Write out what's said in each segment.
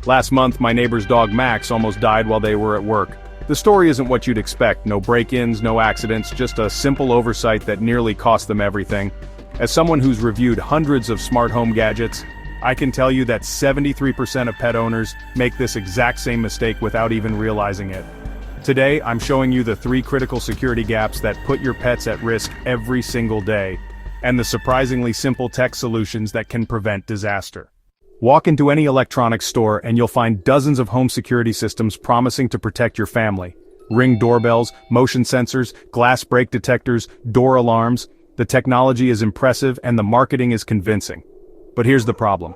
Last month, my neighbor's dog Max almost died while they were at work. The story isn't what you'd expect, no break-ins, no accidents, just a simple oversight that nearly cost them everything. As someone who's reviewed hundreds of smart home gadgets, I can tell you that 73% of pet owners make this exact same mistake without even realizing it. Today, I'm showing you the 3 critical security gaps that put your pets at risk every single day, and the surprisingly simple tech solutions that can prevent disaster. Walk into any electronics store and you'll find dozens of home security systems promising to protect your family. Ring doorbells, motion sensors, glass break detectors, door alarms. The technology is impressive and the marketing is convincing. But here's the problem.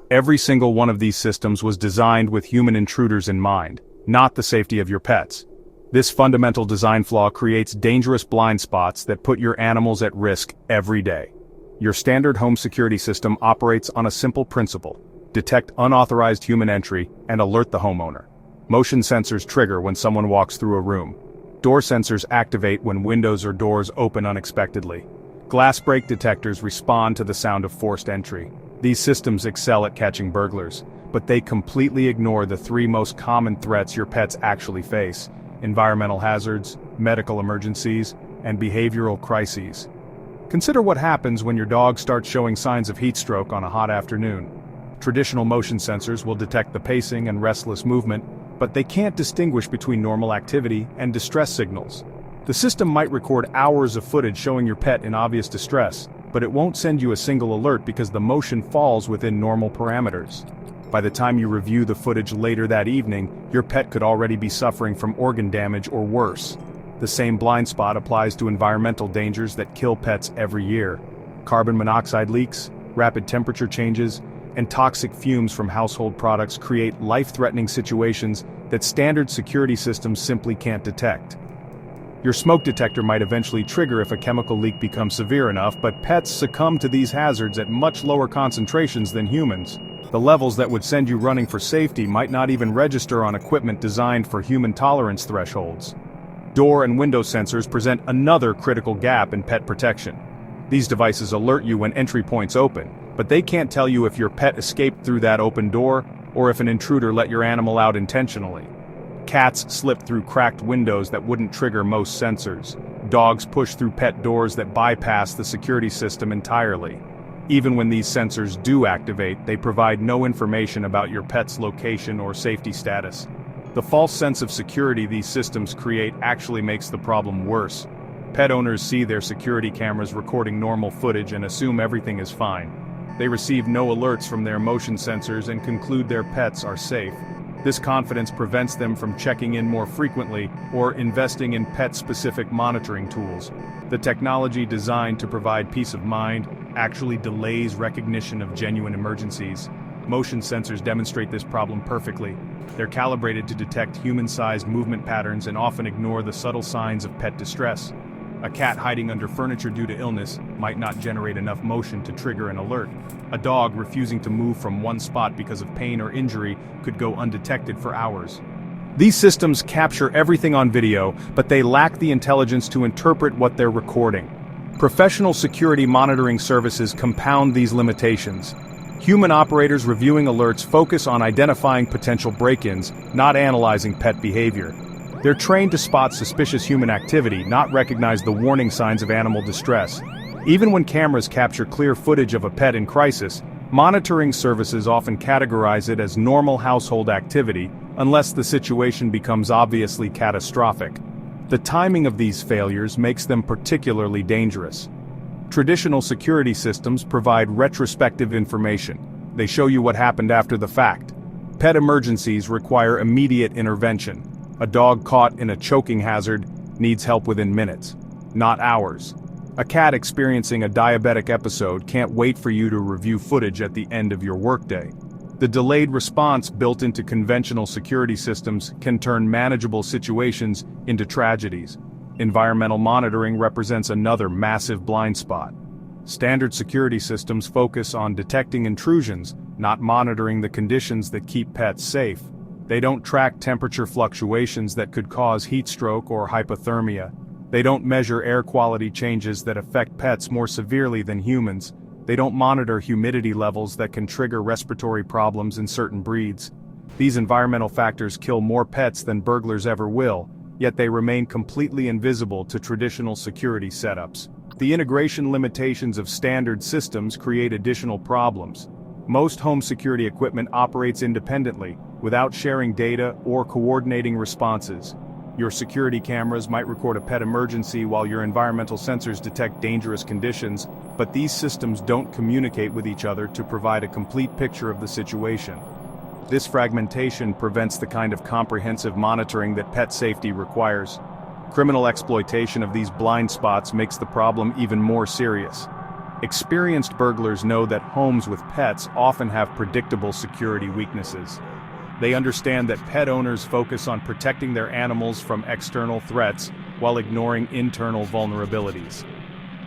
Every single one of these systems was designed with human intruders in mind, not the safety of your pets. This fundamental design flaw creates dangerous blind spots that put your animals at risk every day. Your standard home security system operates on a simple principle: detect unauthorized human entry and alert the homeowner. Motion sensors trigger when someone walks through a room. Door sensors activate when windows or doors open unexpectedly. Glass break detectors respond to the sound of forced entry. These systems excel at catching burglars, but they completely ignore the 3 most common threats your pets actually face: environmental hazards, medical emergencies, and behavioral crises. Consider what happens when your dog starts showing signs of heat stroke on a hot afternoon. Traditional motion sensors will detect the pacing and restless movement, but they can't distinguish between normal activity and distress signals. The system might record hours of footage showing your pet in obvious distress, but it won't send you a single alert because the motion falls within normal parameters. By the time you review the footage later that evening, your pet could already be suffering from organ damage or worse. The same blind spot applies to environmental dangers that kill pets every year. Carbon monoxide leaks, rapid temperature changes, and toxic fumes from household products create life-threatening situations that standard security systems simply can't detect. Your smoke detector might eventually trigger if a chemical leak becomes severe enough, but pets succumb to these hazards at much lower concentrations than humans. The levels that would send you running for safety might not even register on equipment designed for human tolerance thresholds. Door and window sensors present another critical gap in pet protection. These devices alert you when entry points open, but they can't tell you if your pet escaped through that open door or if an intruder let your animal out intentionally. Cats slip through cracked windows that wouldn't trigger most sensors. Dogs push through pet doors that bypass the security system entirely. Even when these sensors do activate, they provide no information about your pet's location or safety status. The false sense of security these systems create actually makes the problem worse. Pet owners see their security cameras recording normal footage and assume everything is fine. They receive no alerts from their motion sensors and conclude their pets are safe. This confidence prevents them from checking in more frequently or investing in pet-specific monitoring tools. The technology designed to provide peace of mind actually delays recognition of genuine emergencies. Motion sensors demonstrate this problem perfectly. They're calibrated to detect human-sized movement patterns and often ignore the subtle signs of pet distress. A cat hiding under furniture due to illness might not generate enough motion to trigger an alert. A dog refusing to move from one spot because of pain or injury could go undetected for hours. These systems capture everything on video, but they lack the intelligence to interpret what they're recording. Professional security monitoring services compound these limitations. Human operators reviewing alerts focus on identifying potential break-ins, not analyzing pet behavior. They're trained to spot suspicious human activity, not recognize the warning signs of animal distress. Even when cameras capture clear footage of a pet in crisis, monitoring services often categorize it as normal household activity, unless the situation becomes obviously catastrophic. The timing of these failures makes them particularly dangerous. Traditional security systems provide retrospective information. They show you what happened after the fact. Pet emergencies require immediate intervention. A dog caught in a choking hazard needs help within minutes, not hours. A cat experiencing a diabetic episode can't wait for you to review footage at the end of your workday. The delayed response built into conventional security systems can turn manageable situations into tragedies. Environmental monitoring represents another massive blind spot. Standard security systems focus on detecting intrusions, not monitoring the conditions that keep pets safe. They don't track temperature fluctuations that could cause heat stroke or hypothermia. They don't measure air quality changes that affect pets more severely than humans. They don't monitor humidity levels that can trigger respiratory problems in certain breeds. These environmental factors kill more pets than burglars ever will, yet they remain completely invisible to traditional security setups. The integration limitations of standard systems create additional problems. Most home security equipment operates independently, without sharing data or coordinating responses. Your security cameras might record a pet emergency while your environmental sensors detect dangerous conditions, but these systems don't communicate with each other to provide a complete picture of the situation. This fragmentation prevents the kind of comprehensive monitoring that pet safety requires. Criminal exploitation of these blind spots makes the problem even more serious. Experienced burglars know that homes with pets often have predictable security weaknesses. They understand that pet owners focus on protecting their animals from external threats while ignoring internal vulnerabilities.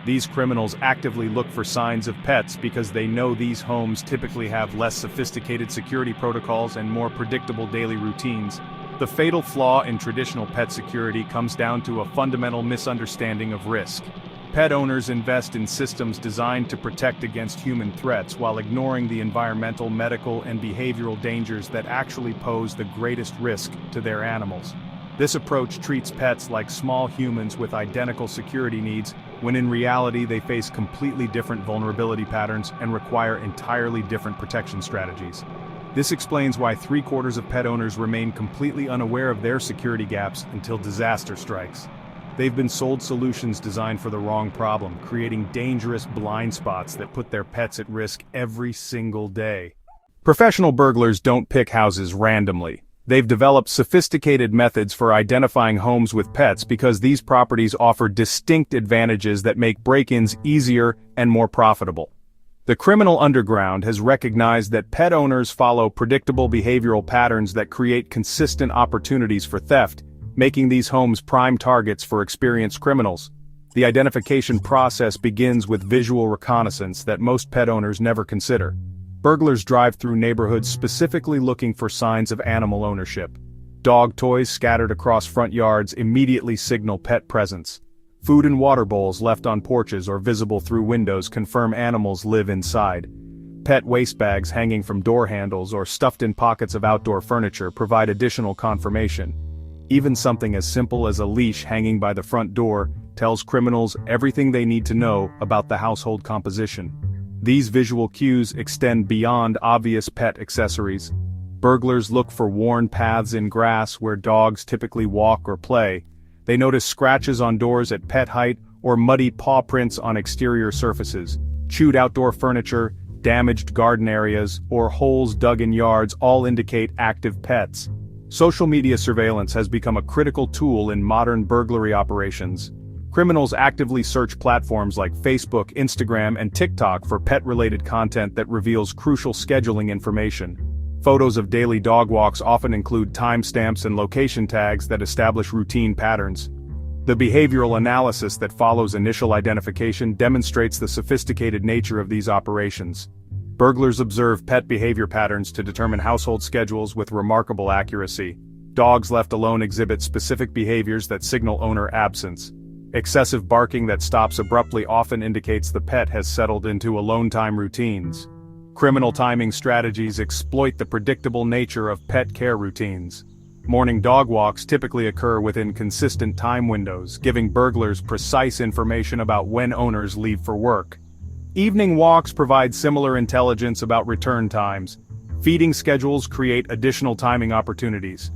These criminals actively look for signs of pets because they know these homes typically have less sophisticated security protocols and more predictable daily routines. The fatal flaw in traditional pet security comes down to a fundamental misunderstanding of risk. Pet owners invest in systems designed to protect against human threats while ignoring the environmental, medical, and behavioral dangers that actually pose the greatest risk to their animals. This approach treats pets like small humans with identical security needs, when in reality they face completely different vulnerability patterns and require entirely different protection strategies. This explains why 3/4 of pet owners remain completely unaware of their security gaps until disaster strikes. They've been sold solutions designed for the wrong problem, creating dangerous blind spots that put their pets at risk every single day. Professional burglars don't pick houses randomly. They've developed sophisticated methods for identifying homes with pets because these properties offer distinct advantages that make break-ins easier and more profitable. The criminal underground has recognized that pet owners follow predictable behavioral patterns that create consistent opportunities for theft, making these homes prime targets for experienced criminals. The identification process begins with visual reconnaissance that most pet owners never consider. Burglars drive through neighborhoods specifically looking for signs of animal ownership. Dog toys scattered across front yards immediately signal pet presence. Food and water bowls left on porches or visible through windows confirm animals live inside. Pet waste bags hanging from door handles or stuffed in pockets of outdoor furniture provide additional confirmation. Even something as simple as a leash hanging by the front door tells criminals everything they need to know about the household composition. These visual cues extend beyond obvious pet accessories. Burglars look for worn paths in grass where dogs typically walk or play. They notice scratches on doors at pet height or muddy paw prints on exterior surfaces. Chewed outdoor furniture, damaged garden areas, or holes dug in yards all indicate active pets. Social media surveillance has become a critical tool in modern burglary operations. Criminals actively search platforms like Facebook, Instagram, and TikTok for pet-related content that reveals crucial scheduling information. Photos of daily dog walks often include timestamps and location tags that establish routine patterns. The behavioral analysis that follows initial identification demonstrates the sophisticated nature of these operations. Burglars observe pet behavior patterns to determine household schedules with remarkable accuracy. Dogs left alone exhibit specific behaviors that signal owner absence. Excessive barking that stops abruptly often indicates the pet has settled into alone time routines. Criminal timing strategies exploit the predictable nature of pet care routines. Morning dog walks typically occur within consistent time windows, giving burglars precise information about when owners leave for work. Evening walks provide similar intelligence about return times. Feeding schedules create additional timing opportunities.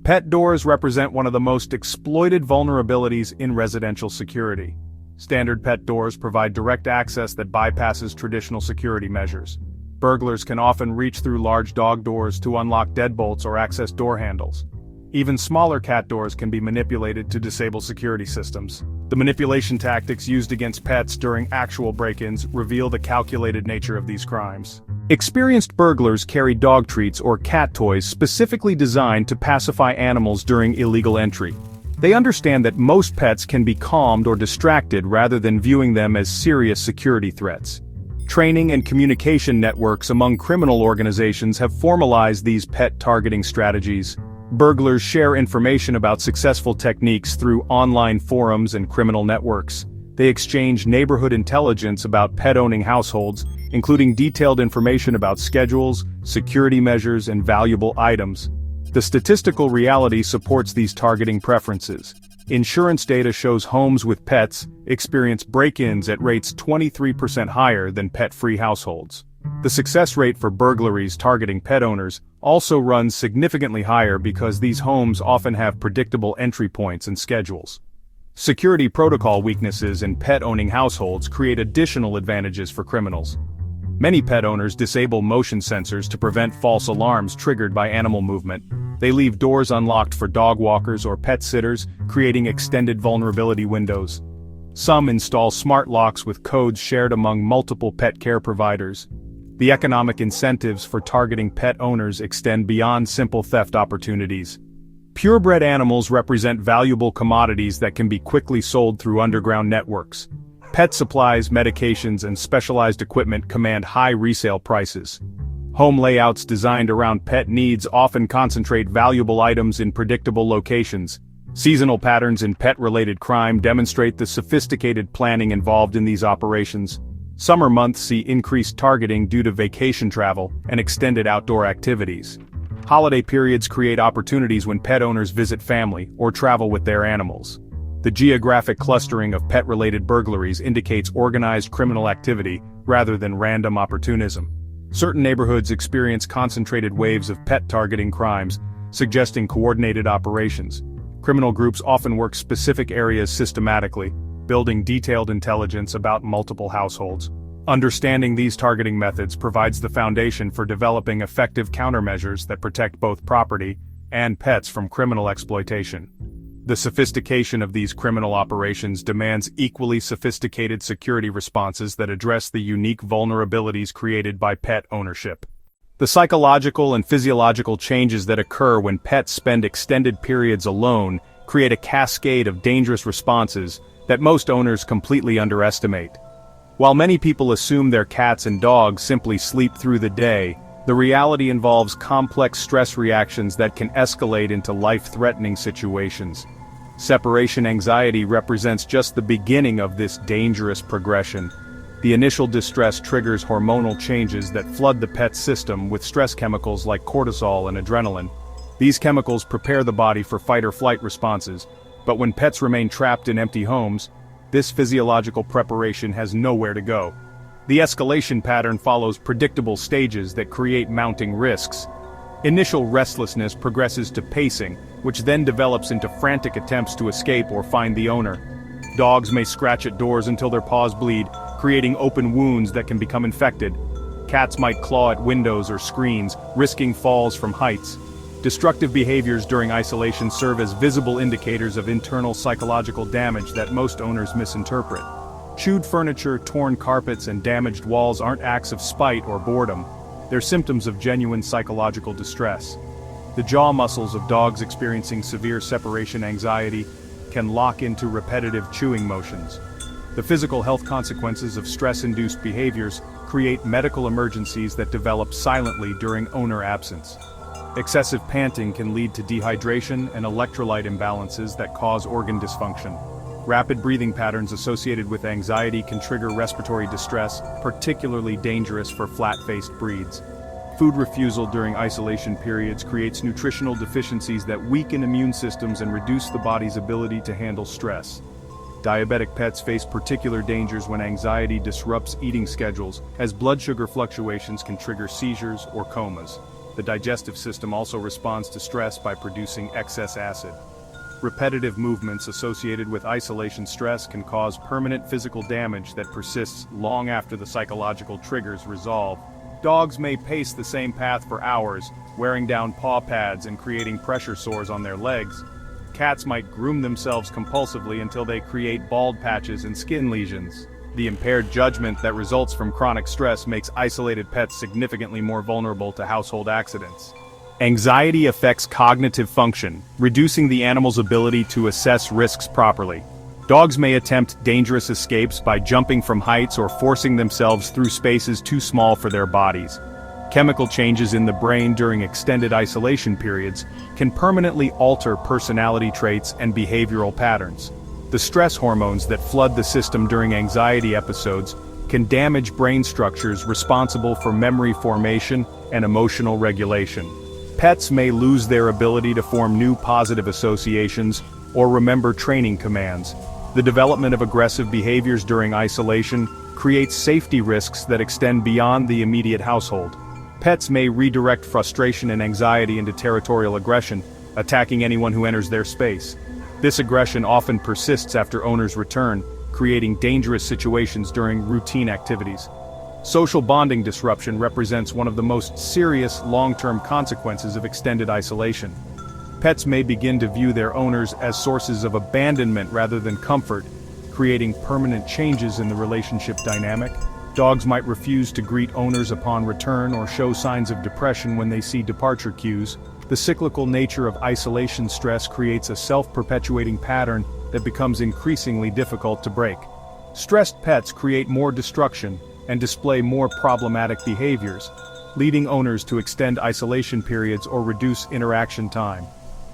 Pet doors represent one of the most exploited vulnerabilities in residential security. Standard pet doors provide direct access that bypasses traditional security measures. Burglars can often reach through large dog doors to unlock deadbolts or access door handles. Even smaller cat doors can be manipulated to disable security systems. The manipulation tactics used against pets during actual break-ins reveal the calculated nature of these crimes. Experienced burglars carry dog treats or cat toys specifically designed to pacify animals during illegal entry. They understand that most pets can be calmed or distracted rather than viewing them as serious security threats. Training and communication networks among criminal organizations have formalized these pet targeting strategies. Burglars share information about successful techniques through online forums and criminal networks. They exchange neighborhood intelligence about pet-owning households, including detailed information about schedules, security measures, and valuable items. The statistical reality supports these targeting preferences. Insurance data shows homes with pets experience break-ins at rates 23% higher than pet-free households. The success rate for burglaries targeting pet owners also runs significantly higher because these homes often have predictable entry points and schedules. Security protocol weaknesses in pet-owning households create additional advantages for criminals. Many pet owners disable motion sensors to prevent false alarms triggered by animal movement. They leave doors unlocked for dog walkers or pet sitters, creating extended vulnerability windows. Some install smart locks with codes shared among multiple pet care providers. The economic incentives for targeting pet owners extend beyond simple theft opportunities. Purebred animals represent valuable commodities that can be quickly sold through underground networks. Pet supplies, medications, and specialized equipment command high resale prices. Home layouts designed around pet needs often concentrate valuable items in predictable locations. Seasonal patterns in pet-related crime demonstrate the sophisticated planning involved in these operations. Summer months see increased targeting due to vacation travel and extended outdoor activities. Holiday periods create opportunities when pet owners visit family or travel with their animals. The geographic clustering of pet-related burglaries indicates organized criminal activity rather than random opportunism. Certain neighborhoods experience concentrated waves of pet-targeting crimes, suggesting coordinated operations. Criminal groups often work specific areas systematically, building detailed intelligence about multiple households. Understanding these targeting methods provides the foundation for developing effective countermeasures that protect both property and pets from criminal exploitation. The sophistication of these criminal operations demands equally sophisticated security responses that address the unique vulnerabilities created by pet ownership. The psychological and physiological changes that occur when pets spend extended periods alone create a cascade of dangerous responses that most owners completely underestimate. While many people assume their cats and dogs simply sleep through the day, the reality involves complex stress reactions that can escalate into life-threatening situations. Separation anxiety represents just the beginning of this dangerous progression. The initial distress triggers hormonal changes that flood the pet's system with stress chemicals like cortisol and adrenaline. These chemicals prepare the body for fight-or-flight responses, but when pets remain trapped in empty homes, this physiological preparation has nowhere to go. The escalation pattern follows predictable stages that create mounting risks. Initial restlessness progresses to pacing, which then develops into frantic attempts to escape or find the owner. Dogs may scratch at doors until their paws bleed, creating open wounds that can become infected. Cats might claw at windows or screens, risking falls from heights. Destructive behaviors during isolation serve as visible indicators of internal psychological damage that most owners misinterpret. Chewed furniture, torn carpets, and damaged walls aren't acts of spite or boredom. They're symptoms of genuine psychological distress. The jaw muscles of dogs experiencing severe separation anxiety can lock into repetitive chewing motions. The physical health consequences of stress-induced behaviors create medical emergencies that develop silently during owner absence. Excessive panting can lead to dehydration and electrolyte imbalances that cause organ dysfunction. Rapid breathing patterns associated with anxiety can trigger respiratory distress, particularly dangerous for flat-faced breeds. Food refusal during isolation periods creates nutritional deficiencies that weaken immune systems and reduce the body's ability to handle stress. Diabetic pets face particular dangers when anxiety disrupts eating schedules, as blood sugar fluctuations can trigger seizures or comas. The digestive system also responds to stress by producing excess acid. Repetitive movements associated with isolation stress can cause permanent physical damage that persists long after the psychological triggers resolve. Dogs may pace the same path for hours, wearing down paw pads and creating pressure sores on their legs. Cats might groom themselves compulsively until they create bald patches and skin lesions. The impaired judgment that results from chronic stress makes isolated pets significantly more vulnerable to household accidents. Anxiety affects cognitive function, reducing the animal's ability to assess risks properly. Dogs may attempt dangerous escapes by jumping from heights or forcing themselves through spaces too small for their bodies. Chemical changes in the brain during extended isolation periods can permanently alter personality traits and behavioral patterns. The stress hormones that flood the system during anxiety episodes can damage brain structures responsible for memory formation and emotional regulation. Pets may lose their ability to form new positive associations or remember training commands. The development of aggressive behaviors during isolation creates safety risks that extend beyond the immediate household. Pets may redirect frustration and anxiety into territorial aggression, attacking anyone who enters their space. This aggression often persists after owners return, creating dangerous situations during routine activities. Social bonding disruption represents one of the most serious long-term consequences of extended isolation. Pets may begin to view their owners as sources of abandonment rather than comfort, creating permanent changes in the relationship dynamic. Dogs might refuse to greet owners upon return or show signs of depression when they see departure cues. The cyclical nature of isolation stress creates a self-perpetuating pattern that becomes increasingly difficult to break. Stressed pets create more destruction and display more problematic behaviors, leading owners to extend isolation periods or reduce interaction time.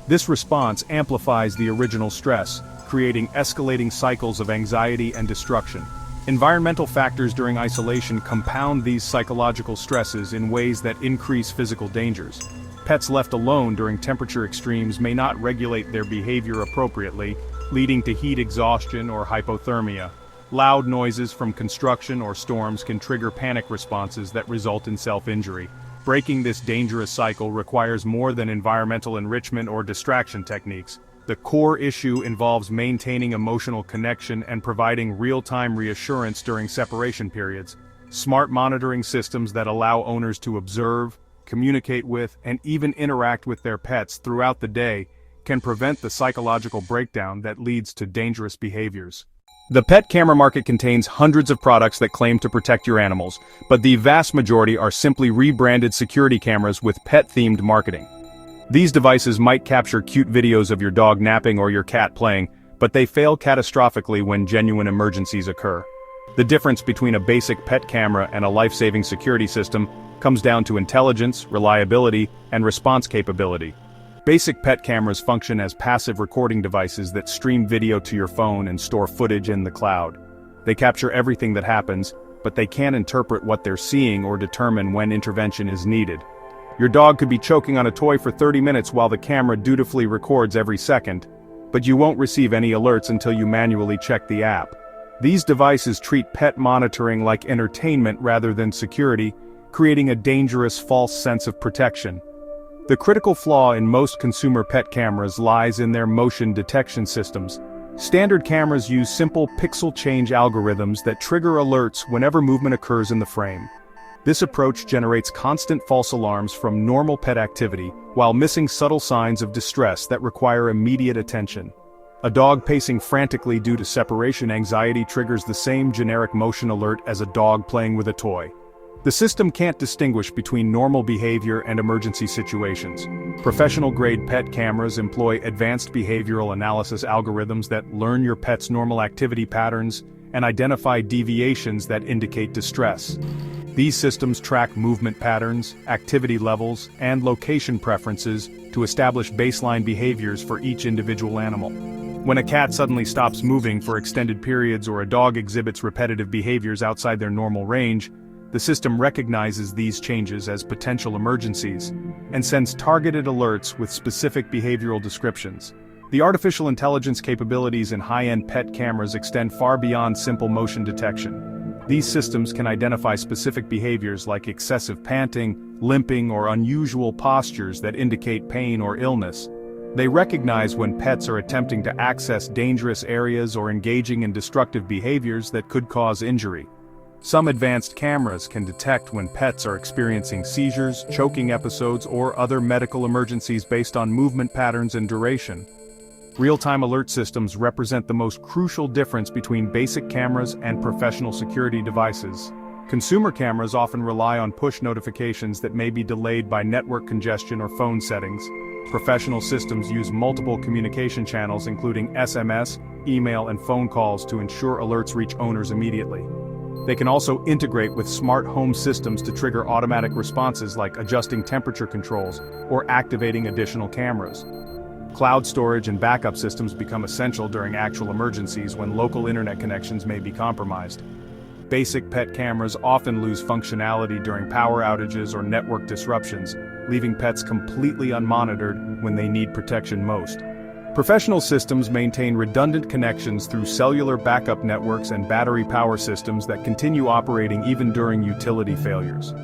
This response amplifies the original stress, creating escalating cycles of anxiety and destruction. Environmental factors during isolation compound these psychological stresses in ways that increase physical dangers. Pets left alone during temperature extremes may not regulate their behavior appropriately, leading to heat exhaustion or hypothermia. Loud noises from construction or storms can trigger panic responses that result in self-injury. Breaking this dangerous cycle requires more than environmental enrichment or distraction techniques. The core issue involves maintaining emotional connection and providing real-time reassurance during separation periods. Smart monitoring systems that allow owners to observe, communicate with, and even interact with their pets throughout the day can prevent the psychological breakdown that leads to dangerous behaviors. The pet camera market contains hundreds of products that claim to protect your animals, but the vast majority are simply rebranded security cameras with pet-themed marketing. These devices might capture cute videos of your dog napping or your cat playing, but they fail catastrophically when genuine emergencies occur. The difference between a basic pet camera and a life-saving security system comes down to intelligence, reliability, and response capability. Basic pet cameras function as passive recording devices that stream video to your phone and store footage in the cloud. They capture everything that happens, but they can't interpret what they're seeing or determine when intervention is needed. Your dog could be choking on a toy for 30 minutes while the camera dutifully records every second, but you won't receive any alerts until you manually check the app. These devices treat pet monitoring like entertainment rather than security, creating a dangerous false sense of protection. The critical flaw in most consumer pet cameras lies in their motion detection systems. Standard cameras use simple pixel change algorithms that trigger alerts whenever movement occurs in the frame. This approach generates constant false alarms from normal pet activity, while missing subtle signs of distress that require immediate attention. A dog pacing frantically due to separation anxiety triggers the same generic motion alert as a dog playing with a toy. The system can't distinguish between normal behavior and emergency situations. Professional-grade pet cameras employ advanced behavioral analysis algorithms that learn your pet's normal activity patterns and identify deviations that indicate distress. These systems track movement patterns, activity levels, and location preferences to establish baseline behaviors for each individual animal. When a cat suddenly stops moving for extended periods or a dog exhibits repetitive behaviors outside their normal range, the system recognizes these changes as potential emergencies and sends targeted alerts with specific behavioral descriptions. The artificial intelligence capabilities in high-end pet cameras extend far beyond simple motion detection. These systems can identify specific behaviors like excessive panting, limping, or unusual postures that indicate pain or illness. They recognize when pets are attempting to access dangerous areas or engaging in destructive behaviors that could cause injury. Some advanced cameras can detect when pets are experiencing seizures, choking episodes, or other medical emergencies based on movement patterns and duration. Real-time alert systems represent the most crucial difference between basic cameras and professional security devices. Consumer cameras often rely on push notifications that may be delayed by network congestion or phone settings. Professional systems use multiple communication channels including SMS, email, and phone calls to ensure alerts reach owners immediately. They can also integrate with smart home systems to trigger automatic responses like adjusting temperature controls or activating additional cameras. Cloud storage and backup systems become essential during actual emergencies when local internet connections may be compromised. Basic pet cameras often lose functionality during power outages or network disruptions, leaving pets completely unmonitored when they need protection most. Professional systems maintain redundant connections through cellular backup networks and battery power systems that continue operating even during utility failures.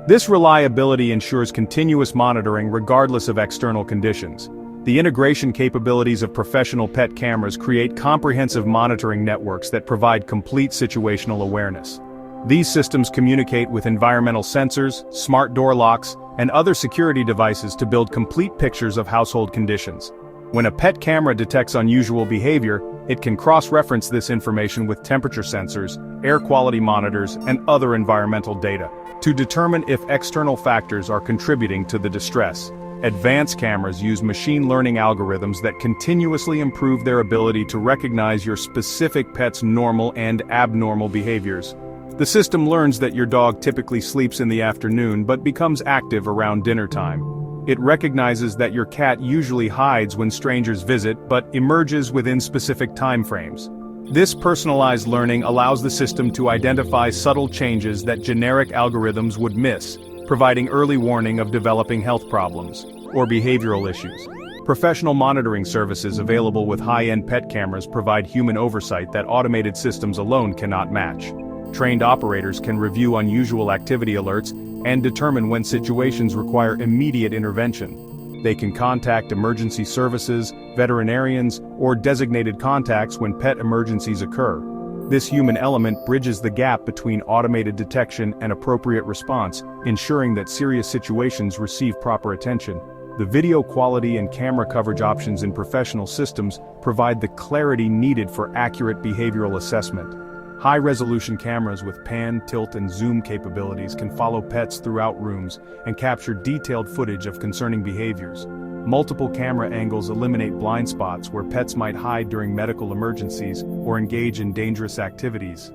This reliability ensures continuous monitoring regardless of external conditions. The integration capabilities of professional pet cameras create comprehensive monitoring networks that provide complete situational awareness. These systems communicate with environmental sensors, smart door locks, and other security devices to build complete pictures of household conditions. When a pet camera detects unusual behavior, it can cross-reference this information with temperature sensors, air quality monitors, and other environmental data to determine if external factors are contributing to the distress. Advanced cameras use machine learning algorithms that continuously improve their ability to recognize your specific pet's normal and abnormal behaviors. The system learns that your dog typically sleeps in the afternoon but becomes active around dinner time. It recognizes that your cat usually hides when strangers visit but emerges within specific time frames. This personalized learning allows the system to identify subtle changes that generic algorithms would miss, providing early warning of developing health problems or behavioral issues. Professional monitoring services available with high-end pet cameras provide human oversight that automated systems alone cannot match. Trained operators can review unusual activity alerts and determine when situations require immediate intervention. They can contact emergency services, veterinarians, or designated contacts when pet emergencies occur. This human element bridges the gap between automated detection and appropriate response, ensuring that serious situations receive proper attention. The video quality and camera coverage options in professional systems provide the clarity needed for accurate behavioral assessment. High-resolution cameras with pan, tilt, and zoom capabilities can follow pets throughout rooms and capture detailed footage of concerning behaviors. Multiple camera angles eliminate blind spots where pets might hide during medical emergencies or engage in dangerous activities.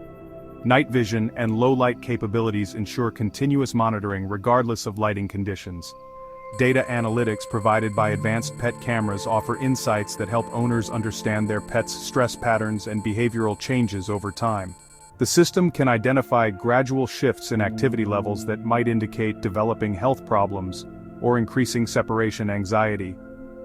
Night vision and low-light capabilities ensure continuous monitoring regardless of lighting conditions. Data analytics provided by advanced pet cameras offer insights that help owners understand their pet's stress patterns and behavioral changes over time. The system can identify gradual shifts in activity levels that might indicate developing health problems or increasing separation anxiety.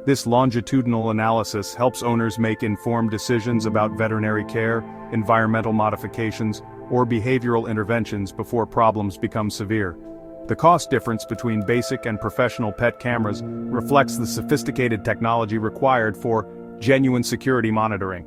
This longitudinal analysis helps owners make informed decisions about veterinary care, environmental modifications, or behavioral interventions before problems become severe. The cost difference between basic and professional pet cameras reflects the sophisticated technology required for genuine security monitoring.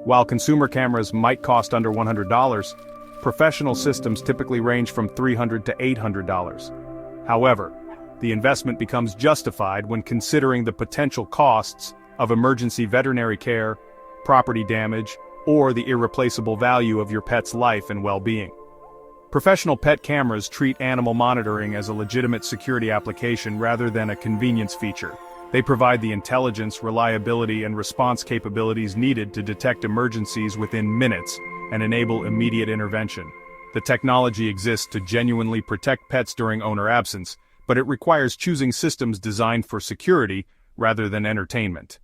While consumer cameras might cost under $100, professional systems typically range from $300 to $800. However, the investment becomes justified when considering the potential costs of emergency veterinary care, property damage, or the irreplaceable value of your pet's life and well-being. Professional pet cameras treat animal monitoring as a legitimate security application rather than a convenience feature. They provide the intelligence, reliability, and response capabilities needed to detect emergencies within minutes and enable immediate intervention. The technology exists to genuinely protect pets during owner absence, but it requires choosing systems designed for security rather than entertainment.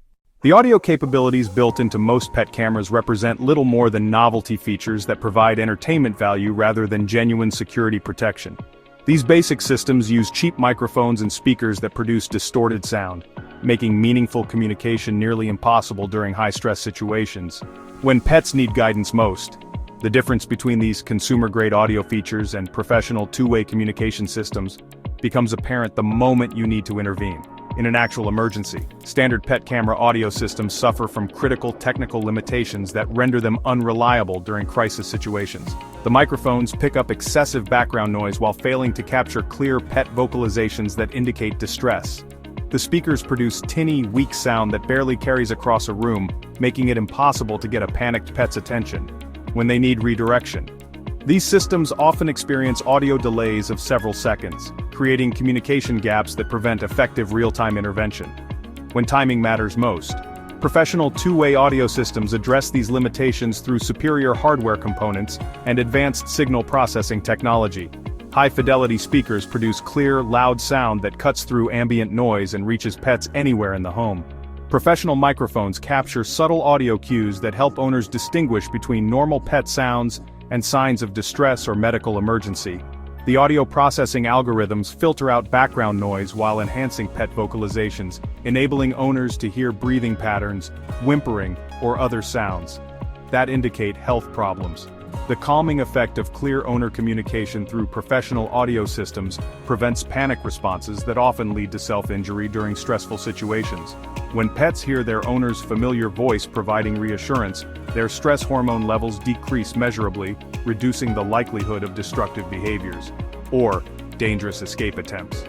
The audio capabilities built into most pet cameras represent little more than novelty features that provide entertainment value rather than genuine security protection. These basic systems use cheap microphones and speakers that produce distorted sound, making meaningful communication nearly impossible during high-stress situations. When pets need guidance most, the difference between these consumer-grade audio features and professional two-way communication systems becomes apparent the moment you need to intervene. In an actual emergency, standard pet camera audio systems suffer from critical technical limitations that render them unreliable during crisis situations. The microphones pick up excessive background noise while failing to capture clear pet vocalizations that indicate distress. The speakers produce tinny, weak sound that barely carries across a room, making it impossible to get a panicked pet's attention when they need redirection. These systems often experience audio delays of several seconds, creating communication gaps that prevent effective real-time intervention. When timing matters most, professional two-way audio systems address these limitations through superior hardware components and advanced signal processing technology. High-fidelity speakers produce clear, loud sound that cuts through ambient noise and reaches pets anywhere in the home. Professional microphones capture subtle audio cues that help owners distinguish between normal pet sounds and signs of distress or medical emergency. The audio processing algorithms filter out background noise while enhancing pet vocalizations, enabling owners to hear breathing patterns, whimpering, or other sounds that indicate health problems. The calming effect of clear owner communication through professional audio systems prevents panic responses that often lead to self-injury during stressful situations. When pets hear their owner's familiar voice providing reassurance, their stress hormone levels decrease measurably, reducing the likelihood of destructive behaviors or dangerous escape attempts.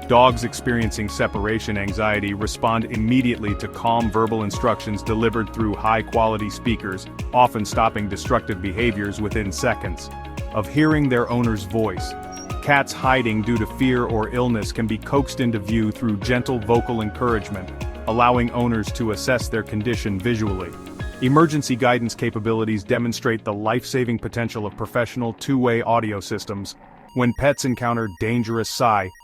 Dogs experiencing separation anxiety respond immediately to calm verbal instructions delivered through high-quality speakers, often stopping destructive behaviors within seconds of hearing their owner's voice. Cats hiding due to fear or illness can be coaxed into view through gentle vocal encouragement, allowing owners to assess their condition visually. Emergency guidance capabilities demonstrate the life-saving potential of professional two-way audio systems. When pets encounter dangerous